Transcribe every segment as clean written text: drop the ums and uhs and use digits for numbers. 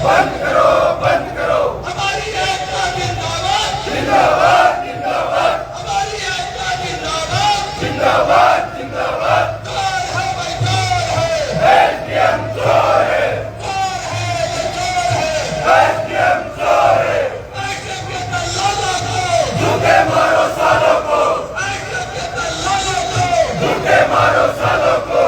बंद करो, बंद करो। हमारी एकता जिंदाबाद, जिंदाबाद, जिंदाबाद, हमारी एकता जिंदाबाद। जिंदाबाद, जिंदाबाद। चोर है भाई, चोर है, एसडीएम चोर है, चोर है, ये चोर है। एसडीएम चोर है। एसडीएम के दलालों को, झूठे मारो सालों को, एसडीएम के दलालों को, झूठे मारो सालों को,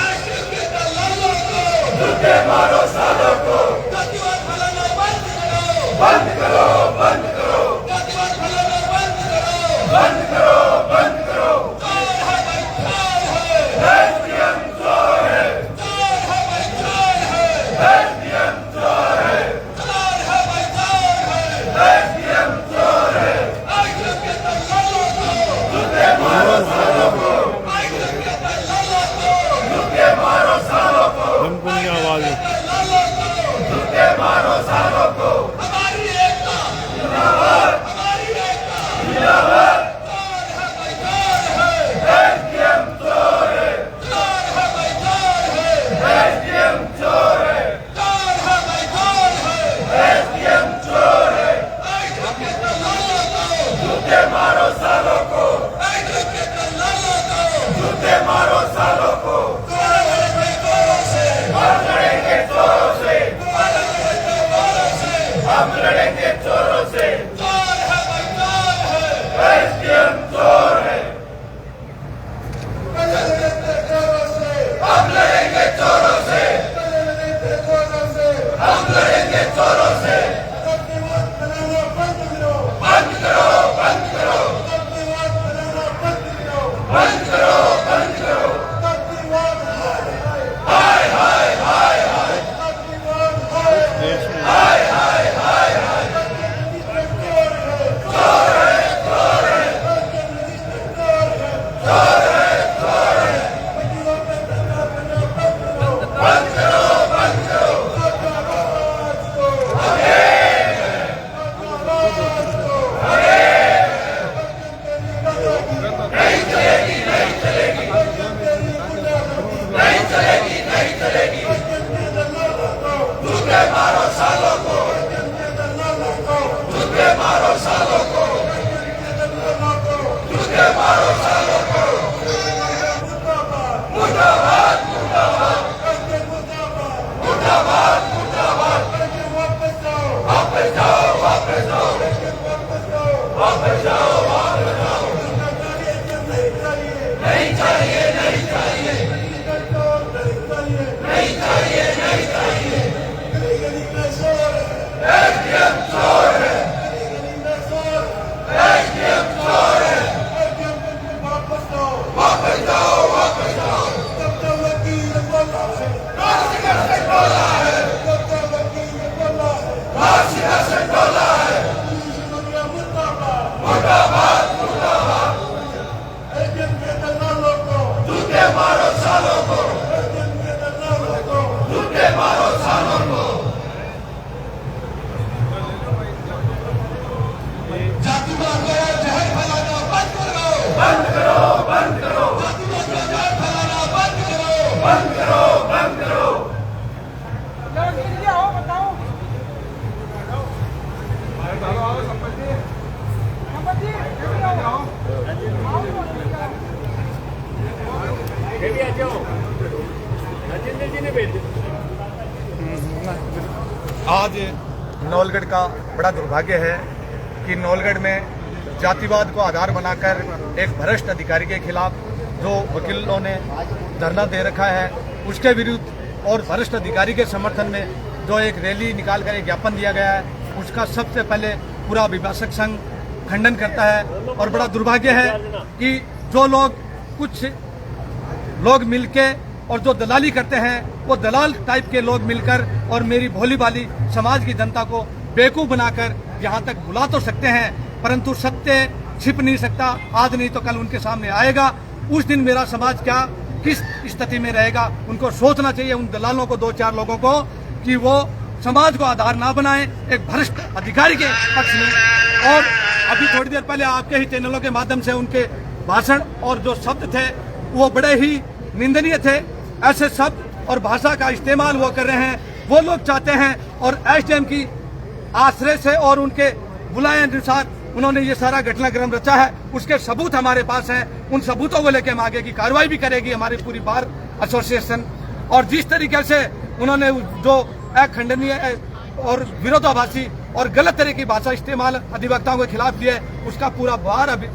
एसडीएम के दलालों को। झूठे मारो सालों को। जातिवाद फैलाना बंद करो, बंद करो, बंद करो, जातिवाद फैलाना बंद करो। बंद करो, बंद करो। चोर है भाई, चोर है, एसडीएम चोर है, चोर है भाई, चोर है, एसडीएम चोर है, चोर है भाई, चोर है। एसडीएम चोर है। एसडीएम के दलालों को, झूठे मारो सालों को, एसडीएम के दलालों को, झूठे मारो सालों को, धमकुनी आवाज दलालों को। झूठे मारो सालों को। हमारी एकता जिंदाबाद, हमारी एकता जिंदाबाद। चोर है भाई, चोर है, एसडीएम चोर है, चोर है भाई, चोर है, एसडीएम चोर है, चोर है भाई, चोर है। एसडीएम चोर है। एसडीएम के दलालों को, झूठे मारो सालों को, एसडीएम के दलालों को। झूठे मारो सालों को। चोर है भाई, चोरों से, हम लड़ेंगे चोरों से, चोरों से, हम लड़ेंगे चोरों से। चोर है भाई, चोर है, एसडीएम चोर है, चोरों से, हम लड़ेंगे चोरों से, चोरों से। हम लड़ेंगे चोरों से। जातिवाद फैलाना बंद करो, बंद करो, बंद करो, जातिवाद फैलाना बंद करो, बंद करो, बंद करो। जातिवाद हाय हाय हाय हाय, जातिवाद है। देश में हाय हाय हाय हाय। चोर है, चोर है, चोर है, चोर है, चोर है, चोर है। जातिवाद फैलाना बंद करो। बंद करो, बंद करो। जातिवाद को, नहीं चलेगी, नहीं चलेगी, नहीं चलेगी, नहीं चलेगी। झूठे मारो सालों को, झूठे मारो सालों को, झूठे मारो सालों को। मुर्दाबाद, मुर्दाबाद, मुर्दाबाद, मुर्दाबाद। वापस जाओ, वापस जाओ, वापस जाओ, वापस जाओ। नहीं चाहिए, नहीं चाहिए, नहीं चाहिए, नहीं चाहिए। एसडीएम चोर है, एसडीएम चोर है। वापस जाओ, वापस जाओ। नासिका से टोला है, नासिका से टोला है। मुर्दाबाद, मुर्दाबाद। झूठे मारो सालों को, झूठे मारो सालों को। जातिवाद का जहर फैलाना बंद करो, बंद करो, बंद करो, जातिवाद का जहर फैलाना बंद करो। बंद करो, बंद करो। आज नौलगढ़ का बड़ा दुर्भाग्य है कि नौलगढ़ में जातिवाद को आधार बनाकर एक भ्रष्ट अधिकारी के खिलाफ जो वकीलों ने धरना दे रखा है उसके विरुद्ध और भ्रष्ट अधिकारी के समर्थन में जो एक रैली निकालकर एक ज्ञापन दिया गया है उसका सबसे पहले पूरा अभिभाषक संघ खंडन करता है। और बड़ा दुर्भाग्य है कि जो लोग कुछ लोग मिलके और जो दलाली करते हैं वो दलाल टाइप के लोग मिलकर और मेरी भोली भाली समाज की जनता को बेवकूफ बनाकर यहाँ तक बुला तो सकते हैं परंतु सत्य छिप नहीं सकता। आज नहीं तो कल उनके सामने आएगा। उस दिन मेरा समाज क्या किस स्थिति में रहेगा उनको सोचना चाहिए उन दलालों को, दो चार लोगों को, कि वो समाज को आधार ना बनाए एक भ्रष्ट अधिकारी के पक्ष में। और अभी थोड़ी देर पहले आपके ही चैनलों के माध्यम से उनके भाषण और जो शब्द थे वो बड़े ही निंदनीय थे। ऐसे शब्द और भाषा का इस्तेमाल वो कर रहे हैं। वो लोग चाहते हैं और एसडीएम की आश्रय से और उनके बुलाए अनुसार उन्होंने ये सारा घटनाक्रम रचा है। उसके सबूत हमारे पास हैं। उन सबूतों को लेकर हम आगे की कार्रवाई भी करेगी हमारी पूरी बार एसोसिएशन। और जिस तरीके से उन्होंने जो अखंडनीय और विरोधाभासी और गलत तरह की भाषा इस्तेमाल अधिवक्ताओं के खिलाफ की है, उसका पूरा बार अभी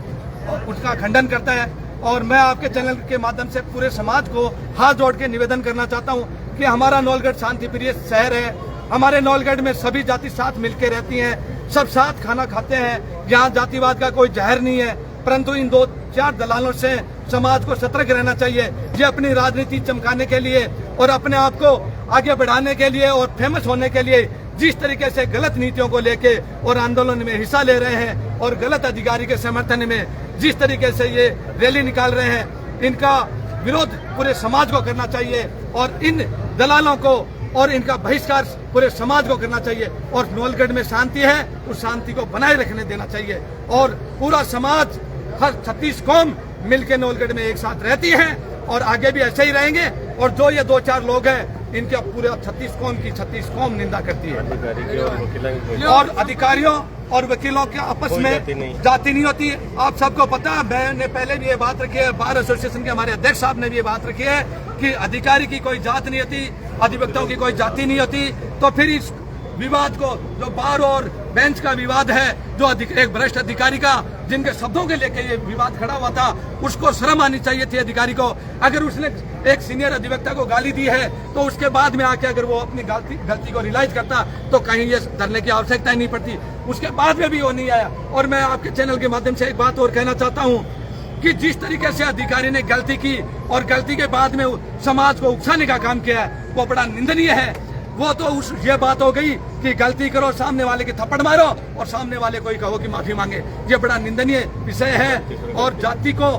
उसका खंडन करता है। और मैं आपके चैनल के माध्यम से पूरे समाज को हाथ जोड़ के निवेदन करना चाहता हूं कि हमारा नौलगढ़ शांति प्रिय शहर है। हमारे नौलगढ़ में सभी जाति साथ मिलकर रहती हैं, सब साथ खाना खाते हैं। यहाँ जातिवाद का कोई जहर नहीं है, परंतु इन 2-4 दलालों से समाज को सतर्क रहना चाहिए। ये अपनी राजनीति चमकाने के लिए और अपने आप को आगे बढ़ाने के लिए और फेमस होने के लिए जिस तरीके से गलत नीतियों को लेके और आंदोलन में हिस्सा ले रहे हैं और गलत अधिकारी के समर्थन में जिस तरीके से ये रैली निकाल रहे हैं, इनका विरोध पूरे समाज को करना चाहिए और इन दलालों को और इनका बहिष्कार पूरे समाज को करना चाहिए। और नौलगढ़ में शांति है, उस शांति को बनाए रखने देना चाहिए। और पूरा समाज, हर 36 कौम मिलकर नौलगढ़ में एक साथ रहती हैं और आगे भी ऐसे ही रहेंगे। और जो ये 2-4 लोग हैं, इनका पूरे 36 कौम की 36 कौम निंदा करती है। और अधिकारियों और वकीलों के आपस में जाति नहीं होती। आप सबको पता है, मैंने पहले भी ये बात रखी है, बार एसोसिएशन के हमारे अध्यक्ष साहब ने भी ये बात रखी है कि अधिकारी की कोई जात नहीं होती, अधिवक्ताओं की कोई जाति नहीं होती। तो फिर इस विवाद को, जो बार और बेंच का विवाद है, जो एक भ्रष्ट अधिकारी का जिनके शब्दों के लेके ये विवाद खड़ा हुआ था, उसको शर्म आनी चाहिए थी अधिकारी को। अगर उसने एक सीनियर अधिवक्ता को गाली दी है तो उसके बाद में आके अगर वो अपनी गलती को रियलाइज करता तो कहीं ये धरने की आवश्यकता ही नहीं पड़ती। उसके बाद में भी वो नहीं आया। और मैं आपके चैनल के माध्यम से एक बात और कहना चाहता हूँ कि जिस तरीके से अधिकारी ने गलती की और गलती के बाद में समाज को उकसाने का काम किया है, वो बड़ा निंदनीय है। वो तो ये बात हो गई कि गलती करो, सामने वाले की थप्पड़ मारो और सामने वाले को ही कहो कि माफी मांगे। ये बड़ा निंदनीय विषय है और जाति को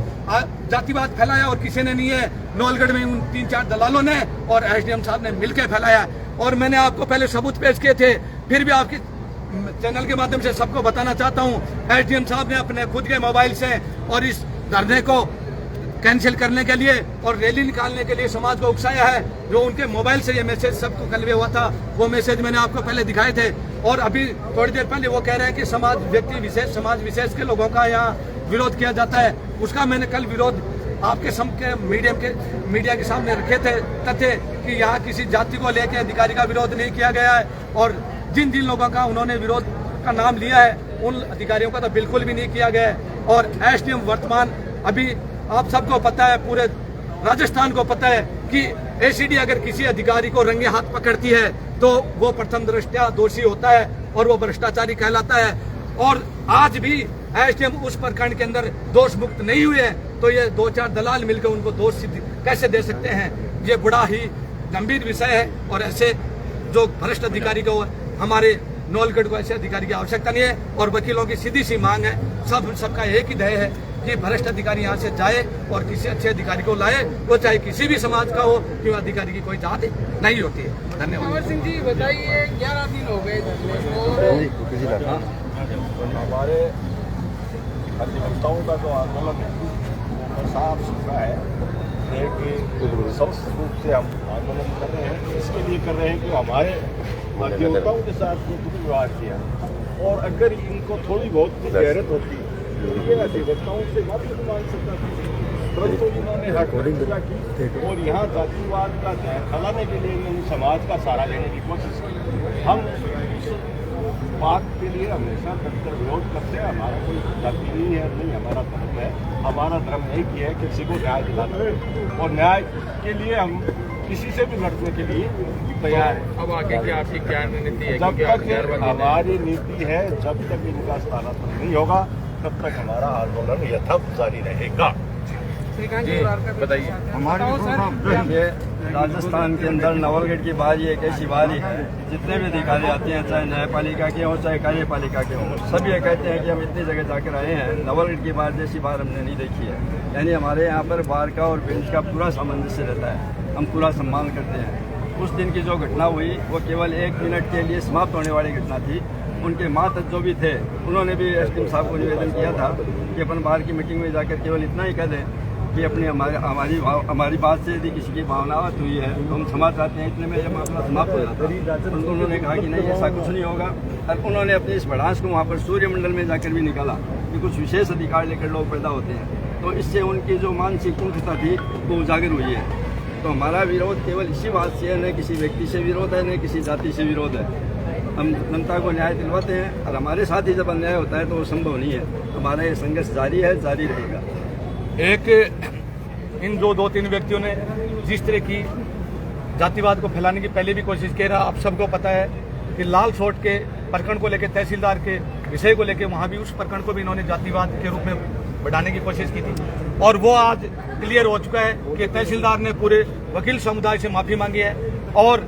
जातिवाद फैलाया और किसी ने नहीं है, नौलगढ़ में उन 3-4 दलालों ने और एसडीएम साहब ने मिलकर फैलाया। और मैंने आपको पहले सबूत पेश किए थे, फिर भी आपके चैनल के माध्यम से सबको बताना चाहता हूँ, एसडीएम साहब ने अपने खुद के मोबाइल से और इस धरने को कैंसिल करने के लिए और रैली निकालने के लिए समाज को उकसाया है। जो उनके मोबाइल से ये मैसेज सबको कन्वे हुआ था, वो मैसेज मैंने आपको पहले दिखाए थे। और अभी थोड़ी देर पहले वो कह रहे हैं कि समाज विशेष के लोगों का यहाँ विरोध किया जाता है। उसका मैंने कल विरोध आपके मीडिया के सामने रखे थे तथ्य कि यहाँ किसी जाति को लेकर अधिकारी का विरोध नहीं किया गया है। और जिन लोगों का उन्होंने विरोध का नाम लिया है, उन अधिकारियों का तो बिल्कुल भी नहीं किया गया है। और एसडीएम वर्तमान, अभी आप सबको पता है, पूरे राजस्थान को पता है कि एसीडी अगर किसी अधिकारी को रंगे हाथ पकड़ती है तो वो प्रथम दृष्टया दोषी होता है और वो भ्रष्टाचारी कहलाता है। और आज भी एसडीएम उस प्रकरण के अंदर दोष मुक्त नहीं हुए हैं, तो ये 2-4 दलाल मिलकर उनको दोष सिद्ध कैसे दे सकते हैं? ये बड़ा ही गंभीर विषय है। और ऐसे जो भ्रष्ट अधिकारी को, हमारे नौलगढ़ को ऐसे अधिकारी की आवश्यकता नहीं है। और वकीलों की सीधी सी मांग है, सबका एक ही ध्येय है कि भ्रष्ट अधिकारी यहाँ से जाए और किसी अच्छे अधिकारी को लाए, वो चाहे किसी भी समाज का हो, क्यों अधिकारी की कोई जात नहीं होती है। धन्यवाद। अमर सिंह जी बताइए, 11 दिन हो गए हमारे अधिवक्ताओं का जो आंदोलन है वो साफ सुथरा है कि स्वस्थ रूप से हम आंदोलन कर रहे हैं। इसके लिए कर रहे हैं कि हमारे अधिवक्ताओं के साथ जो दुर्व्यवहार किया, और अगर इनको थोड़ी बहुत गैरत होती ये अधिवक्ताओं से बात नहीं मान सकता था, परंतु इन्होंने हत्या की और यहाँ जातिवाद का जहर फैलाने के लिए इन्होंने समाज का सहारा लेने की कोशिश की। हम इस बात के लिए हमेशा डटकर विरोध करते हैं। हमारा कोई जाति नहीं है, नहीं हमारा धर्म है। हमारा धर्म एक ही है, किसी को न्याय दिलाना, और न्याय के लिए हम किसी से भी लड़ने के लिए तैयार है। अब आगे की आपकी क्या नीति है? जब तक हमारी नीति है, जब तक इनका स्थानांतरण नहीं होगा, तब तक हमारा आंदोलन यथावत जारी रहेगा। बताइए। हमारे राजस्थान के अंदर नवलगढ़ की बारी एक ऐसी बारी है, जितने भी अधिकारी आते हैं, चाहे न्यायपालिका के हों चाहे कार्यपालिका के हों, सब ये कहते हैं कि हम इतनी जगह जाकर आए हैं, नवलगढ़ की बार जैसी बार हमने नहीं देखी है। यानी हमारे यहाँ पर बार का और बेंच का पूरा सामंजस्य रहता है, हम पूरा सम्मान करते हैं। उस दिन की जो घटना हुई वो केवल 1 मिनट के लिए समाप्त होने वाली घटना थी। उनके मातहत जो भी थे, उन्होंने भी एसडीएम साहब को निवेदन किया था कि अपन बाहर की मीटिंग में जाकर केवल इतना ही कह दें कि अपनी हमारी बात से यदि किसी की भावना आहत हुई है तो हम क्षमा चाहते हैं, इतने में यह मामला समाप्त हो जाता है। परंतु उन्होंने कहा कि नहीं, ऐसा कुछ नहीं होगा। और उन्होंने अपनी इस भड़ास को वहाँ पर सूर्यमंडल में जाकर भी निकाला कि कुछ विशेष अधिकार लेकर लोग पैदा होते हैं, तो इससे उनकी जो मानसिक कुंठता थी वो उजागर हुई है। तो हमारा विरोध केवल इसी बात से है, न किसी व्यक्ति से विरोध है, न किसी जाति से विरोध है। हम जनता को न्याय दिलवाते हैं और हमारे साथ ही जब अन्याय होता है तो वो संभव नहीं है। हमारा ये संघर्ष जारी है, जारी रहेगा। इन जो 2-3 व्यक्तियों ने जिस तरह की जातिवाद को फैलाने की पहले भी कोशिश की रहा, आप सबको पता है कि लाल सोट के प्रकरण को लेकर तहसीलदार के विषय को लेकर वहाँ भी उस प्रकरण को भी इन्होंने जातिवाद के रूप में बढ़ाने की कोशिश की थी, और वो आज क्लियर हो चुका है कि तहसीलदार ने पूरे वकील समुदाय से माफी मांगी है, और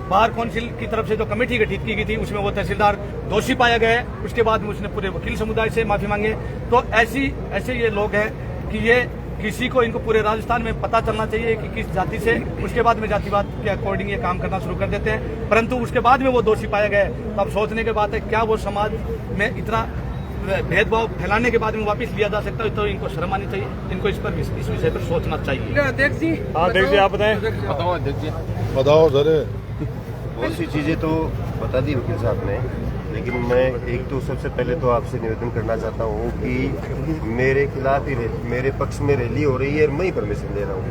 बार काउंसिल की तरफ से जो कमेटी गठित की गई थी उसमें वो तहसीलदार दोषी पाया गया है। उसके बाद में उसने पूरे वकील समुदाय से माफी मांगी है। तो ऐसे ये लोग हैं कि ये किसी को, इनको पूरे राजस्थान में पता चलना चाहिए कि किस जाति से, उसके बाद में जातिवाद के अकॉर्डिंग ये काम करना शुरू कर देते हैं, परंतु उसके बाद में वो दोषी पाया गया है। तो अब सोचने के बात है, क्या वो समाज में इतना भेदभाव फैलाने के बाद में वापस लिया जा सकता है? तो इनको शर्म आनी चाहिए, इनको इस विषय पर सोचना चाहिए। अध्यक्ष जी, अध्यक्ष जी आप बताएं। बताओ अध्यक्ष जी। बताओ सर। बहुत सी चीज़ें तो बता दी वकील साहब ने, लेकिन मैं एक तो सबसे पहले तो आपसे निवेदन करना चाहता हूँ कि मेरे खिलाफ ही मेरे पक्ष में रैली हो रही है, मैं ही परमिशन दे रहा हूँ।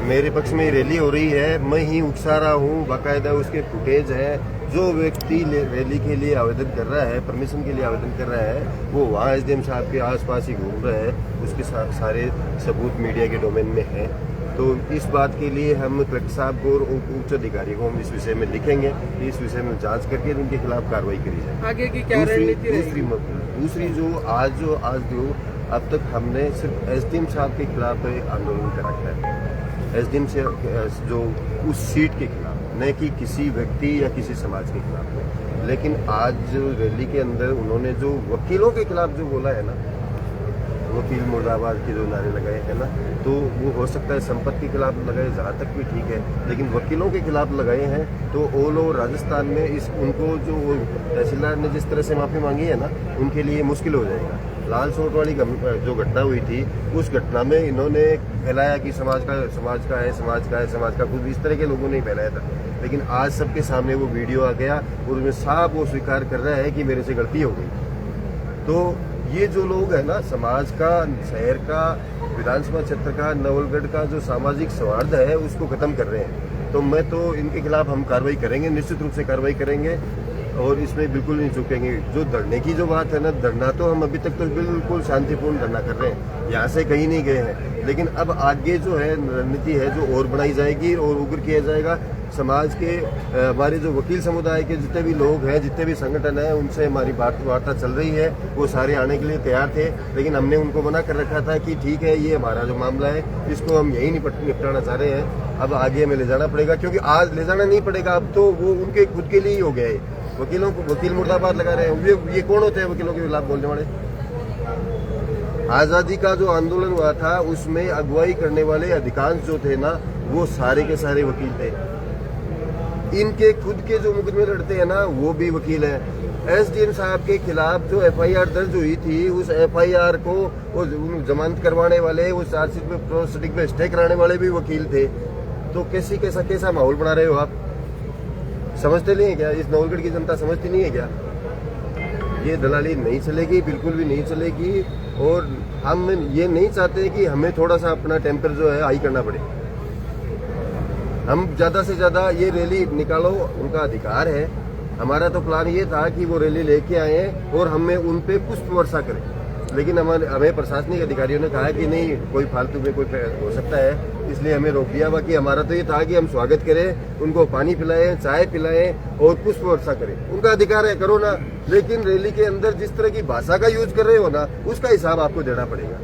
मेरे पक्ष में रैली हो रही है, मैं ही उकसा रहा हूँ, बाकायदा उसके फुटेज है। जो व्यक्ति रैली के लिए आवेदन कर रहा है, परमिशन के लिए आवेदन कर रहा है, वो वहाँ एसडीएम साहब के आसपास ही घूम रहा है, उसके सारे सबूत मीडिया के डोमेन में है। तो इस बात के लिए हम कलेक्टर साहब को और उच्च अधिकारी को हम इस विषय में लिखेंगे कि इस विषय में जांच करके इनके खिलाफ कार्रवाई करी जाए। आगे की क्या रणनीति रहेगी? दूसरी जो अब तक हमने सिर्फ एसडीएम साहब के खिलाफ एक आंदोलन कर रखा है, एसडीएम से जो उस सीट के खिलाफ, न कि किसी व्यक्ति या किसी समाज के खिलाफ। लेकिन आज जो रैली के अंदर उन्होंने जो वकीलों के खिलाफ जो बोला है ना, वकील मुर्दाबाद के जो नारे लगाए हैं ना, तो वो हो सकता है संपत्ति के खिलाफ लगाए, जहाँ तक भी ठीक है, लेकिन वकीलों के खिलाफ लगाए हैं तो ऑल ओवर राजस्थान में उनको जो तहसीलदार ने जिस तरह से माफी मांगी है ना, उनके लिए मुश्किल हो जाएगा। लाल सोट वाली जो घटना हुई थी, उस घटना में इन्होंने फैलाया कि समाज का खुद इस तरह के लोगों ने फैलाया था, लेकिन आज सबके सामने वो वीडियो आ गया और उसमें साफ वो स्वीकार कर रहा है कि मेरे से गलती हो गई। तो ये जो लोग है ना, समाज का, शहर का, विधानसभा क्षेत्र का, नवलगढ़ का जो सामाजिक सौहार्द है उसको खत्म कर रहे हैं। तो मैं तो इनके खिलाफ हम कार्रवाई करेंगे, निश्चित रूप से कार्रवाई करेंगे और इसमें बिल्कुल नहीं चूकेंगे। जो धरने की जो बात है ना, धरना तो हम अभी तक तो बिल्कुल शांतिपूर्ण धरना कर रहे हैं, यहाँ से कहीं नहीं गए हैं, लेकिन अब आगे जो है रणनीति है जो और बनाई जाएगी और उग्र किया जाएगा। समाज के हमारे जो वकील समुदाय के जितने भी लोग हैं, जितने भी संगठन हैं, उनसे हमारी वार्ता चल रही है, वो सारे आने के लिए तैयार थे, लेकिन हमने उनको मना कर रखा था कि ठीक है, ये हमारा जो मामला है इसको हम यही निपटाना चाह रहे हैं, अब आगे हमें ले जाना पड़ेगा, क्योंकि आज ले जाना नहीं पड़ेगा, अब तो वो उनके खुद के लिए ही हो गया है। वकीलों को वकील मुर्दाबाद लगा रहे हैं, ये कौन होते हैं वकीलों के खिलाफ बोलने वाले? आजादी का जो आंदोलन हुआ था उसमें अगुवाई करने वाले अधिकांश जो थे ना, वो सारे के सारे वकील थे। इनके खुद के जो मुकदमे लड़ते हैं ना, वो भी वकील हैं। एसडीएम साहब के खिलाफ जो एफआईआर दर्ज हुई थी, उस एफआईआर को वो जमानत करवाने वाले, वो चार्जशीट में प्रोसीडिंग में स्टे कराने वाले भी वकील थे। तो कैसा माहौल बना रहे हो आप? समझते नहीं है क्या? इस नवलगढ़ की जनता समझती नहीं है क्या? ये दलाली नहीं चलेगी, बिल्कुल भी नहीं चलेगी। और हम ये नहीं चाहते कि हमें थोड़ा सा अपना टेम्पर जो है हाई करना पड़े। हम ज्यादा से ज्यादा ये रैली निकालो, उनका अधिकार है। हमारा तो प्लान ये था कि वो रैली लेके आए और हमें उन पे पुष्प वर्षा करें, लेकिन हमें प्रशासनिक अधिकारियों ने कहा कि नहीं, कोई फालतू में कोई हो सकता है, इसलिए हमें रोक दिया। बाकी हमारा तो ये था कि हम स्वागत करें, उनको पानी पिलाएं, चाय पिलाएं और पुष्प वर्षा करें। उनका अधिकार है, करो ना, लेकिन रैली के अंदर जिस तरह की भाषा का यूज कर रहे हो ना, उसका हिसाब आपको देना पड़ेगा।